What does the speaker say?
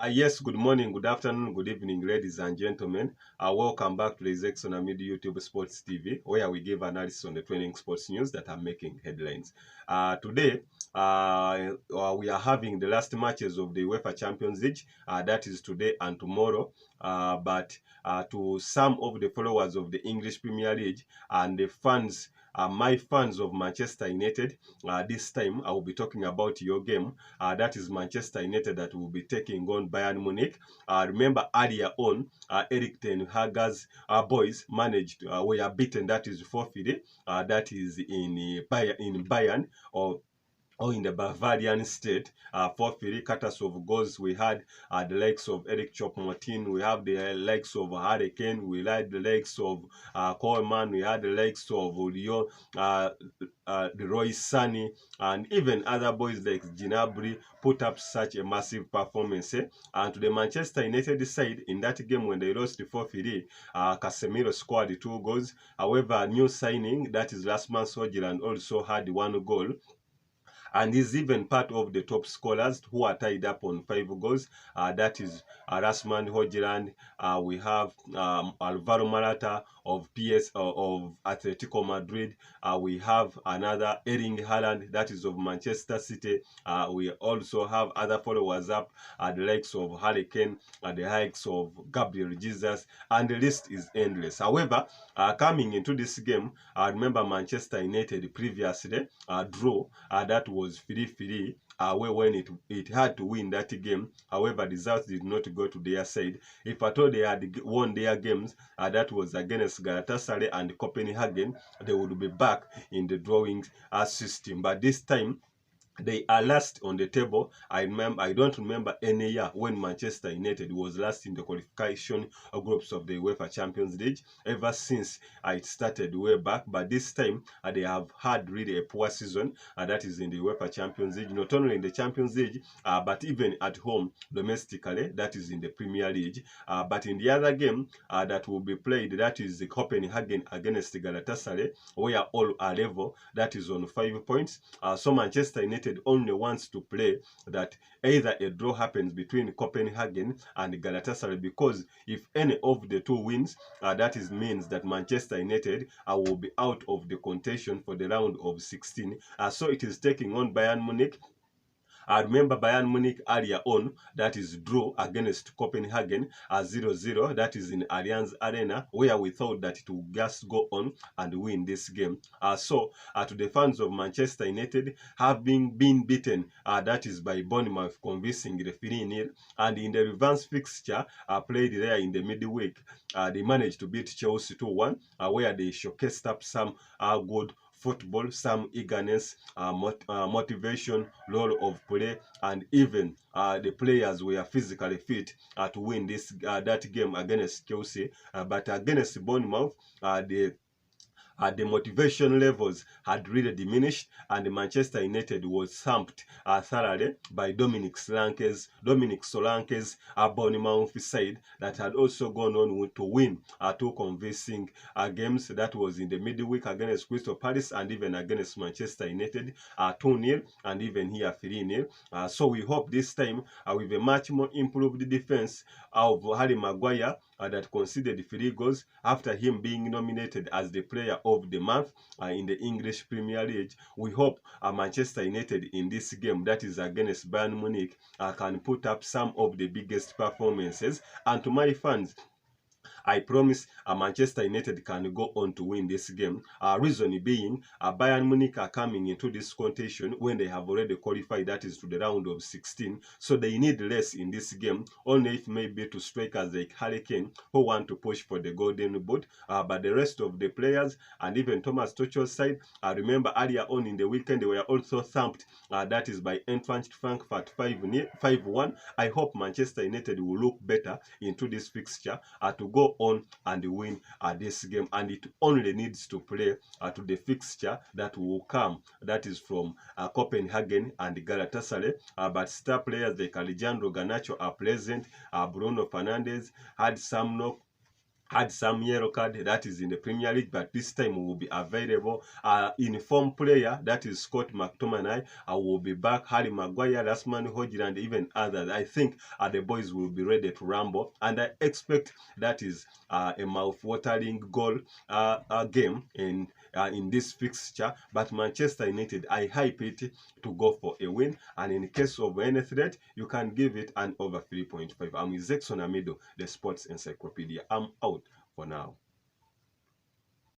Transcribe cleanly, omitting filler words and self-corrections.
Yes, good morning, good afternoon, good evening, ladies and gentlemen. Welcome back to the Zexon Media YouTube Sports TV, where we give analysis on the trending sports news that are making headlines. Today, we are having the last matches of the UEFA Champions League. That is today and tomorrow. But to some of the followers of the English Premier League and the fans, my fans of Manchester United, this time I will be talking about your game. That is Manchester United that will be taking on Bayern Munich. Remember earlier on, Eric Ten Hag's boys managed, were beaten, that is 4-3, that is in Bayern, or in the Bavarian state, 4-3 cutters of goals. We had the likes of Eric Choupo-Moting, we have the likes of Hurricane, we had the likes of Coleman, we had the likes of Leo, Leroy Sané, and even other boys like Gnabry put up such a massive performance. And to the Manchester United side, in that game when they lost 4-3, Casemiro scored 2 goals. However, new signing, that is Rasmus Højlund, also had 1 goal, and is even part of the top scorers who are tied up on 5 goals. That is Rasmus Højlund. We have Alvaro Morata of of Atletico Madrid. We have another Erling Haaland, that is of Manchester City. We also have other followers up, the likes of Hurricane, the likes of Gabriel Jesus, and the list is endless. However, coming into this game, remember Manchester United previously drew, that was 3-3 away when it had to win that game. However, results did not go to their side. If at all they had won their games, that was against Galatasaray and Copenhagen, they would be back in the drawing system. But this time, they are last on the table. I don't remember any year when Manchester United was last in the qualification groups of the UEFA Champions League ever since it started way back. But this time they have had really a poor season, that is in the UEFA Champions League, not only in the Champions League, but even at home domestically, that is in the Premier League. But in the other game that will be played, that is the Copenhagen against Galatasaray, where all are level, that is on 5 points. So Manchester United only wants to play that either a draw happens between Copenhagen and Galatasaray, because if any of the two wins, that means that Manchester United will be out of the contention for the round of 16. So it is taking on Bayern Munich. I remember Bayern Munich earlier on, that is draw against Copenhagen 0-0, that is in Allianz Arena, where we thought that it would just go on and win this game. So to the fans of Manchester United, having been beaten, that is by Bournemouth convincing the 3-0, and in the reverse fixture played there in the midweek, they managed to beat Chelsea 2-1, where they showcased up some good football, some eagerness, motivation, role of play, and even the players were physically fit to win that game against Chelsea. But against Bournemouth, the motivation levels had really diminished, and Manchester United was thumped thoroughly by Dominic Solanke's Bournemouth side that had also gone on to win 2 convincing games. That was in the midweek against Crystal Palace and even against Manchester United, 2-0, and even here 3-0. So we hope this time, with a much more improved defense of Harry Maguire, that conceded 3 goals after him being nominated as the player of the month in the English Premier League. We hope Manchester United in this game, that is against Bayern Munich, can put up some of the biggest performances. And to my fans, I promise Manchester United can go on to win this game. Reason being, Bayern Munich are coming into this contention when they have already qualified, that is to the round of 16. So they need less in this game, only if maybe to strikers like Hurricane who want to push for the golden boot. But the rest of the players, and even Thomas Tuchel's side, remember earlier on in the weekend they were also thumped, that is by Eintracht Frankfurt 5-1. I hope Manchester United will look better into this fixture to go on and win this game, and it only needs to play to the fixture that will come, that is from Copenhagen and Galatasaray. But star players like Alejandro Garnacho are present. Bruno Fernandes had some knock, had some yellow card, that is in the Premier League, but this time will be available. Informed player, that is Scott McTominay, will be back. Harry Maguire, Rasman Hojland, even others. I think the boys will be ready to rumble, and I expect that is a mouth-watering goal game in this fixture. But Manchester United, I hype it to go for a win, and in case of any threat, you can give it an over 3.5. I'm with Zexon Amido, the Sports Encyclopedia. I'm out for now.